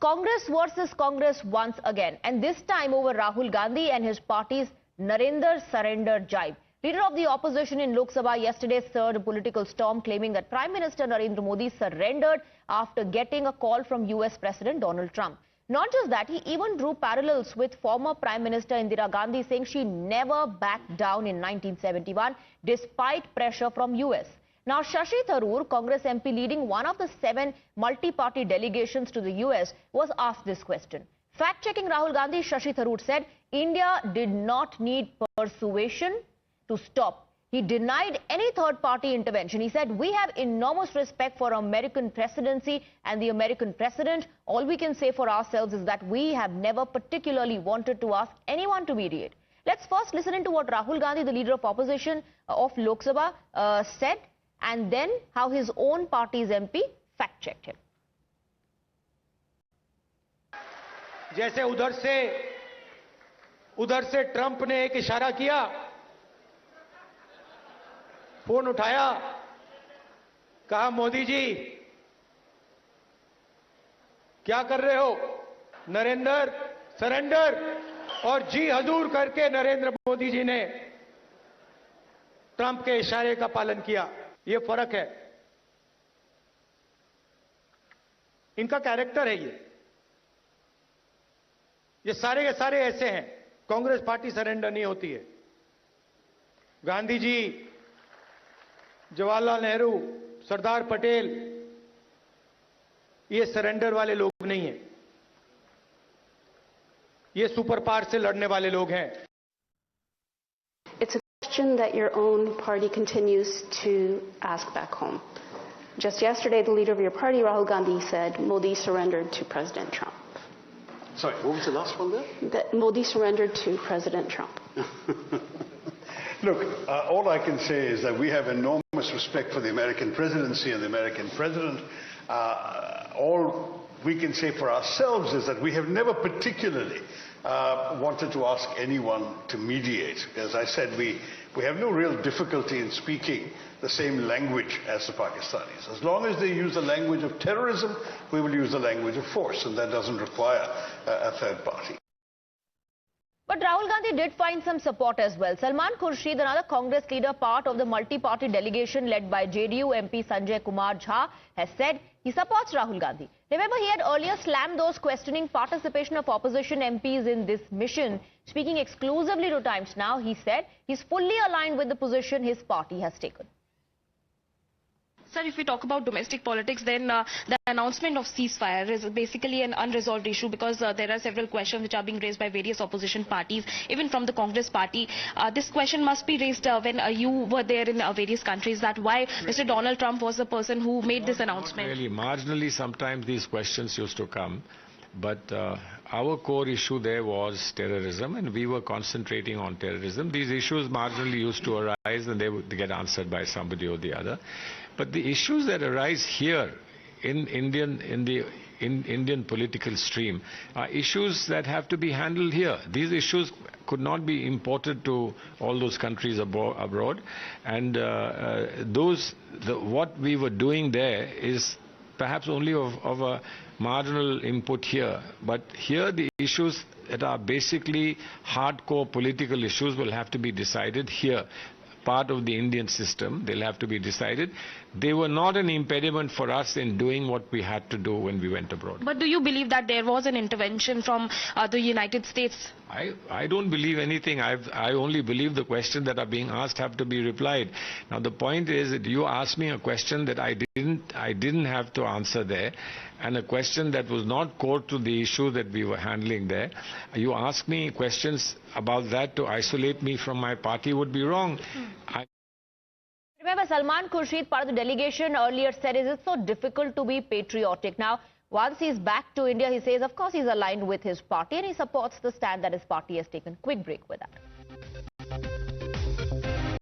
Congress versus Congress once again, and this time over Rahul Gandhi and his party's Narendra surrender jibe. Leader of the opposition in Lok Sabha yesterday stirred a political storm, claiming that Prime Minister Narendra Modi surrendered after getting a call from US President Donald Trump. Not just that, he even drew parallels with former Prime Minister Indira Gandhi, saying she never backed down in 1971 despite pressure from US. Now, Shashi Tharoor, Congress MP leading one of the 7 multi-party delegations to the US, was asked this question. Fact-checking Rahul Gandhi, Shashi Tharoor said India did not need persuasion to stop. He denied any third-party intervention. He said, we have enormous respect for American presidency and the American president. All we can say for ourselves is that we have never particularly wanted to ask anyone to mediate. Let's first listen into what Rahul Gandhi, the leader of opposition of Lok Sabha, said, and then how his own party's MP fact-checked him. जैसे उधर से Trump ने एक इशारा किया, phone उठाया, कहा मोदी जी क्या कर रहे हो, नरेंद्र सरेंडर, और जी हजूर करके नरेंद्र मोदी जी ने ट्रंप के इशारे का पालन किया. ये फर्क है, इनका कैरेक्टर है. ये सारे के सारे ऐसे हैं. कांग्रेस पार्टी सरेंडर नहीं होती है. गांधी जी, जवाहरलाल नेहरू, सरदार पटेल, ये सरेंडर वाले लोग नहीं हैं. ये सुपर पावर से लड़ने वाले लोग हैं. It's a question that your own party continues to ask back home. Just yesterday, the leader of your party, Rahul Gandhi, said Modi surrendered to President Trump. Sorry, what was the last one there? That Modi surrendered to President Trump. Look, all I can say is that we have enormous respect for the American presidency and the American president. All we can say for ourselves is that we have never particularly wanted to ask anyone to mediate. As I said, we have no real difficulty in speaking the same language as the Pakistanis. As long as they use the language of terrorism, we will use the language of force, and that doesn't require a third party. But Rahul Gandhi did find some support as well. Salman Khurshid, another Congress leader, part of the multi-party delegation led by JDU MP Sanjay Kumar Jha, has said he supports Rahul Gandhi. Remember, he had earlier slammed those questioning participation of opposition MPs in this mission. Speaking exclusively to Times Now, he said he's fully aligned with the position his party has taken. Sir, if we talk about domestic politics, then the announcement of ceasefire is basically an unresolved issue, because there are several questions which are being raised by various opposition parties, even from the Congress party. This question must be raised when you were there in various countries, that why Mr. Donald Trump was the person who made this announcement. Really, marginally sometimes these questions used to come, but our core issue there was terrorism, and we were concentrating on terrorism. These issues marginally used to arise, and they would get answered by somebody or the other. But the issues that arise here in Indian political stream are issues that have to be handled here. These issues could not be imported to all those countries abroad, and what we were doing there is perhaps only of a marginal input here. But here the issues that are basically hardcore political issues will have to be decided here. Part of the Indian system, they'll have to be decided. They were not an impediment for us in doing what we had to do when we went abroad. But do you believe that there was an intervention from the United States? I don't believe anything. I only believe the questions that are being asked have to be replied. Now the point is that you asked me a question that I didn't have to answer there, and a question that was not core to the issue that we were handling there. You asked me questions about that to isolate me from my party would be wrong. Remember, Salman Khurshid, part of the delegation, earlier said, is it so difficult to be patriotic? Now, once he's back to India, he says, of course, he's aligned with his party and he supports the stand that his party has taken. Quick break with that.